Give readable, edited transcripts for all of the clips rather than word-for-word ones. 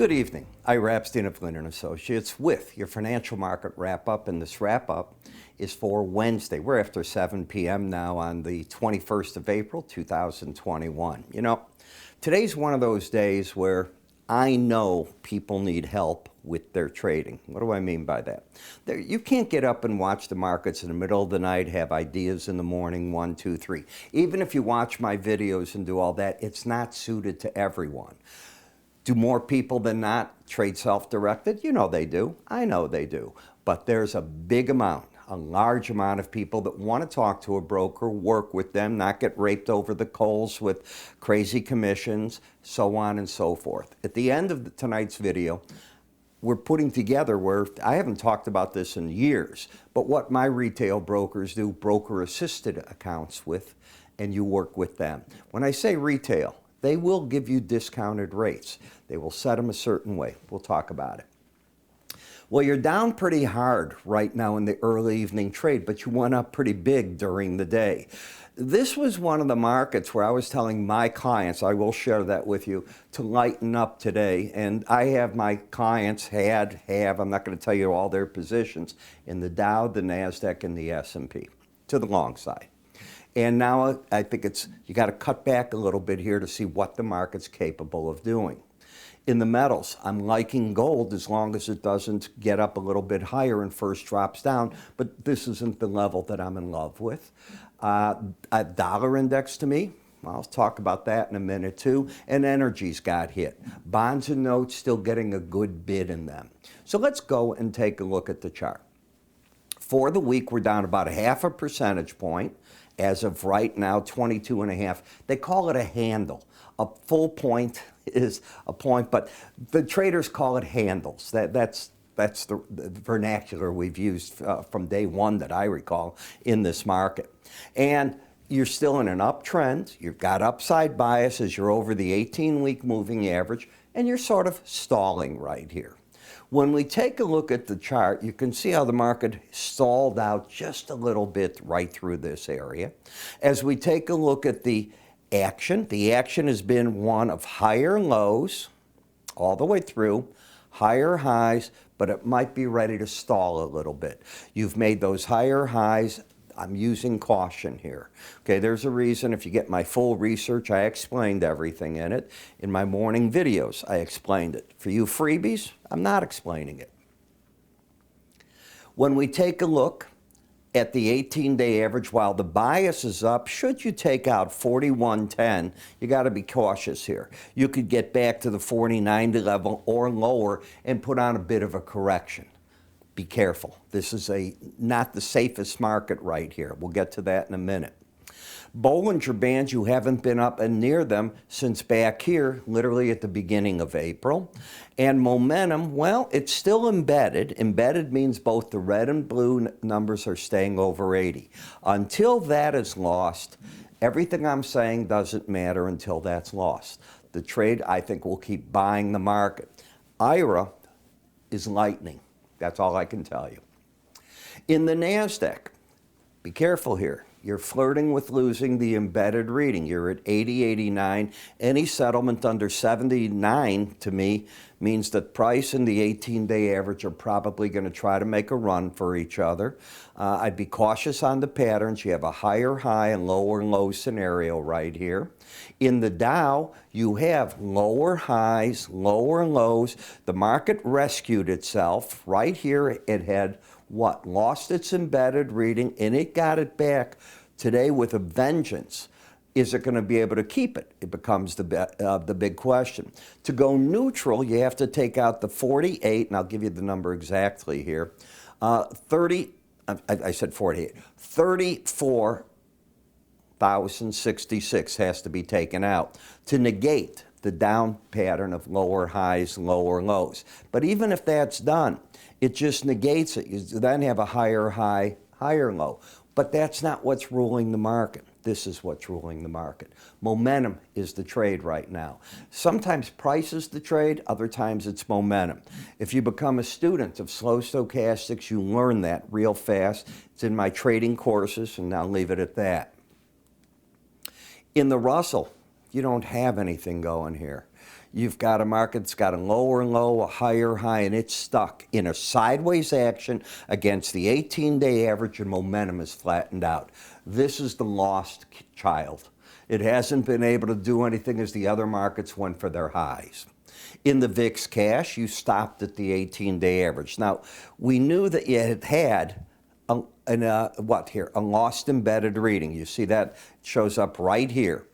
Good evening. Ira Epstein of Linn Associates with your financial market wrap-up, and this wrap-up is for Wednesday. We're after 7 p.m. now on the 21st of April, 2021. You know, today's one of those days where I know people need help with their trading. What do I mean by that? You can't get up and watch the markets in the middle of the night, have ideas in the morning, 1, 2, 3. Even if you watch my videos and do all that, it's not suited to everyone. Do more people than not trade self-directed? You know they do. I know they do. But there's a big amount, a large amount of people that want to talk to a broker, work with them, not get raped over the coals with crazy commissions, so on and so forth. At the end of tonight's video, we're putting together where I haven't talked about this in years, but what my retail brokers do, broker-assisted accounts with, and you work with them. When I say retail, they will give you discounted rates. They will set them a certain way. We'll talk about it. Well, you're down pretty hard right now in the early evening trade, but you went up pretty big during the day. This was one of the markets where I was telling my clients, I will share that with you, to lighten up today. And I have my clients have, I'm not going to tell you all their positions, in the Dow, the NASDAQ, and the S&P, to the long side. And now I think you got to cut back a little bit here to see what the market's capable of doing. In the metals, I'm liking gold as long as it doesn't get up a little bit higher and first drops down, but this isn't the level that I'm in love with. A dollar index to me, I'll talk about that in a minute too, and energy's got hit. Bonds and notes still getting a good bid in them. So let's go and take a look at the chart. For the week, we're down about 0.5 percentage point. As of right now, 22.5. They call it a handle. A full point is a point, but the traders call it handles. That's the vernacular we've used from day one that I recall in this market. And you're still in an uptrend. You've got upside bias as you're over the 18-week moving average, and you're sort of stalling right here. When we take a look at the chart, you can see how the market stalled out just a little bit right through this area. As we take a look at the action has been one of higher lows all the way through, higher highs, but it might be ready to stall a little bit. You've made those higher highs. I'm using caution here. Okay, there's a reason. If you get my full research, I explained everything in it. In my morning videos, I explained it. For you freebies, I'm not explaining it. When we take a look at the 18-day average, while the bias is up, should you take out 41.10, you got to be cautious here. You could get back to the 40.90 level or lower and put on a bit of a correction. Be careful. This is not the safest market right here. We'll get to that in a minute. Bollinger Bands, you haven't been up and near them since back here, literally at the beginning of April. And momentum, well, it's still embedded. Embedded means both the red and blue numbers are staying over 80. Until that is lost, everything I'm saying doesn't matter until that's lost. The trade, I think, will keep buying the market. Ira is lightning. That's all I can tell you. In the NASDAQ, be careful here. You're flirting with losing the embedded reading. You're at 80, 89. Any settlement under 79 to me means that price and the 18-day average are probably going to try to make a run for each other. I'd be cautious on the patterns. You have a higher high and lower low scenario right here. In the Dow, you have lower highs, lower lows. The market rescued itself. Right here, it had what? Lost its embedded reading, and it got it back today with a vengeance. Is it going to be able to keep it? It becomes the big question. To go neutral, you have to take out the 48, and I'll give you the number exactly here. I said 48. 34,066 has to be taken out to negate the down pattern of lower highs, lower lows. But even if that's done, it just negates it. You then have a higher high, higher low. But that's not what's ruling the market. This is what's ruling the market. Momentum is the trade right now. Sometimes price is the trade, other times it's momentum. If you become a student of slow stochastics, you learn that real fast. It's in my trading courses, and I'll leave it at that. In the Russell, you don't have anything going here. You've got a market that's got a lower low, a higher high, and it's stuck in a sideways action against the 18-day average, and momentum is flattened out. This is the lost child. It hasn't been able to do anything as the other markets went for their highs. In the VIX cash, you stopped at the 18-day average. Now, we knew that it had a lost embedded reading. You see that shows up right here.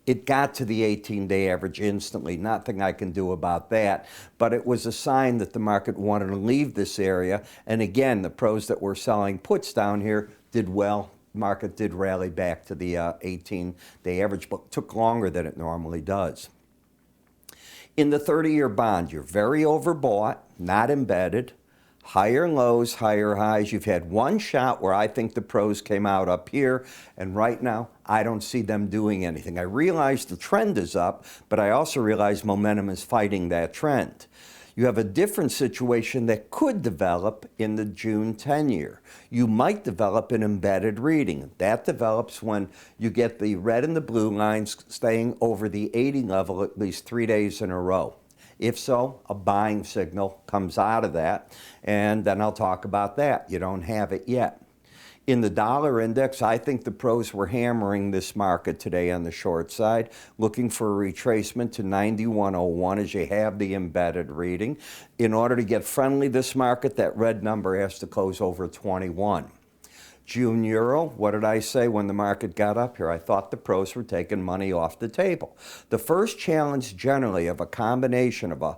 It got to the 18-day average instantly. Nothing I can do about that. But it was a sign that the market wanted to leave this area. And again, the pros that were selling puts down here did well. Market did rally back to the 18-day average, but took longer than it normally does. In the 30-year bond, you're very overbought, not embedded. Higher lows, higher highs. You've had one shot where I think the pros came out up here, and right now I don't see them doing anything. I realize the trend is up, but I also realize momentum is fighting that trend. You have a different situation that could develop in the June 10-year. You might develop an embedded reading. That develops when you get the red and the blue lines staying over the 80 level at least 3 days in a row. If so, a buying signal comes out of that, and then I'll talk about that. You don't have it yet. In the dollar index, I think the pros were hammering this market today on the short side, looking for a retracement to 91.01 as you have the embedded reading. In order to get friendly this market, that red number has to close over 21. June euro, what did I say when the market got up here? I thought the pros were taking money off the table. The first challenge generally of a combination of a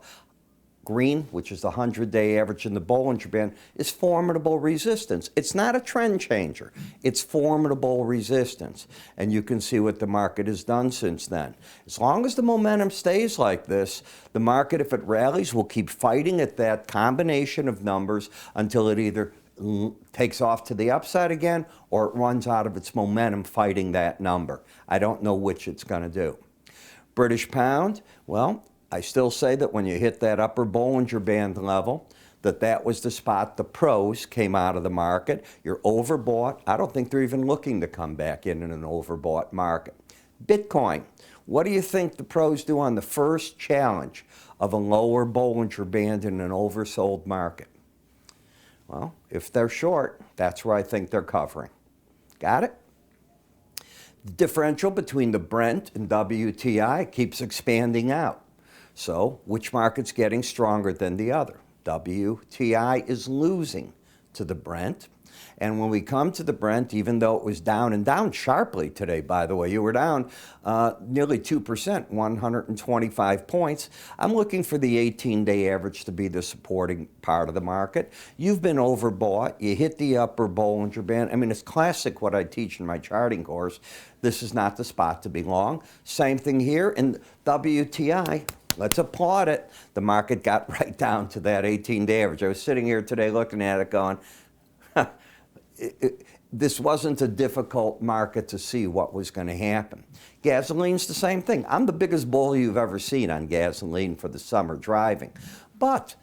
green, which is the 100-day average in the Bollinger Band, is formidable resistance. It's not a trend changer. It's formidable resistance. And you can see what the market has done since then. As long as the momentum stays like this, the market, if it rallies, will keep fighting at that combination of numbers until it either takes off to the upside again, or it runs out of its momentum fighting that number. I don't know which it's going to do. British pound, well, I still say that when you hit that upper Bollinger Band level, that was the spot the pros came out of the market. You're overbought. I don't think they're even looking to come back in an overbought market. Bitcoin, what do you think the pros do on the first challenge of a lower Bollinger Band in an oversold market? Well, if they're short, that's where I think they're covering. Got it? The differential between the Brent and WTI keeps expanding out. So, which market's getting stronger than the other? WTI is losing to the Brent. And when we come to the Brent, even though it was down, and down sharply today, by the way, you were down nearly 2%, 125 points. I'm looking for the 18-day average to be the supporting part of the market. You've been overbought. You hit the upper Bollinger Band. I mean, it's classic what I teach in my charting course. This is not the spot to be long. Same thing here in WTI. Let's applaud it. The market got right down to that 18-day average. I was sitting here today looking at it going, this wasn't a difficult market to see what was going to happen. Gasoline's the same thing. I'm the biggest bull you've ever seen on gasoline for the summer driving. But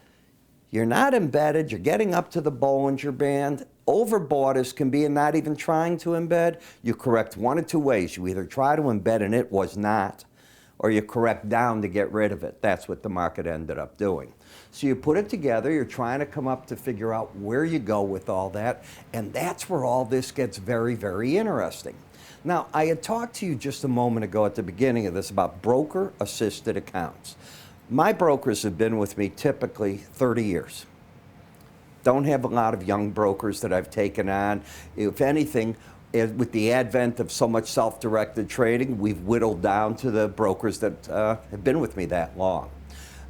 you're not embedded. You're getting up to the Bollinger Band. Overbought as can be and not even trying to embed. You correct one of two ways. You either try to embed and it was not, or you correct down to get rid of it. That's what the market ended up doing. So you put it together, you're trying to come up to figure out where you go with all that, and that's where all this gets very, very interesting. Now, I had talked to you just a moment ago at the beginning of this about broker-assisted accounts. My brokers have been with me typically 30 years. Don't have a lot of young brokers that I've taken on. If anything, with the advent of so much self-directed trading, we've whittled down to the brokers that have been with me that long.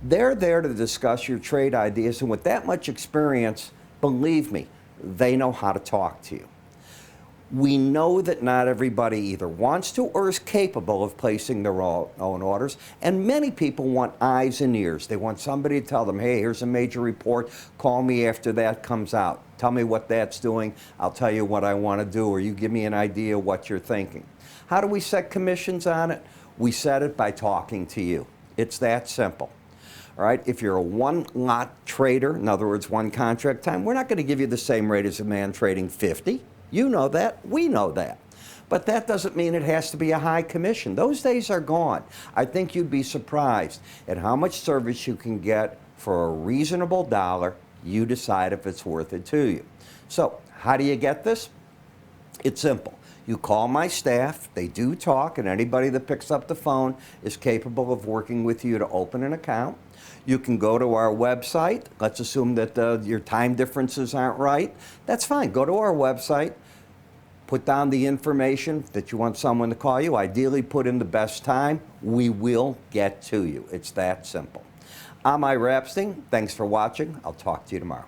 They're there to discuss your trade ideas, and with that much experience, believe me, they know how to talk to you. We know that not everybody either wants to or is capable of placing their own orders, and many people want eyes and ears. They want somebody to tell them, hey, here's a major report, call me after that comes out. Tell me what that's doing, I'll tell you what I want to do, or you give me an idea of what you're thinking. How do we set commissions on it? We set it by talking to you. It's that simple. All right, if you're a one-lot trader, in other words, one contract time, we're not going to give you the same rate as a man trading 50. You know that. We know that. But that doesn't mean it has to be a high commission. Those days are gone. I think you'd be surprised at how much service you can get for a reasonable dollar. You decide if it's worth it to you. So how do you get this? It's simple. You call my staff, they do talk, and anybody that picks up the phone is capable of working with you to open an account. You can go to our website. Let's assume that your time differences aren't right. That's fine. Go to our website, put down the information that you want someone to call you. Ideally, put in the best time. We will get to you. It's that simple. I'm Ira Epstein. Thanks for watching. I'll talk to you tomorrow.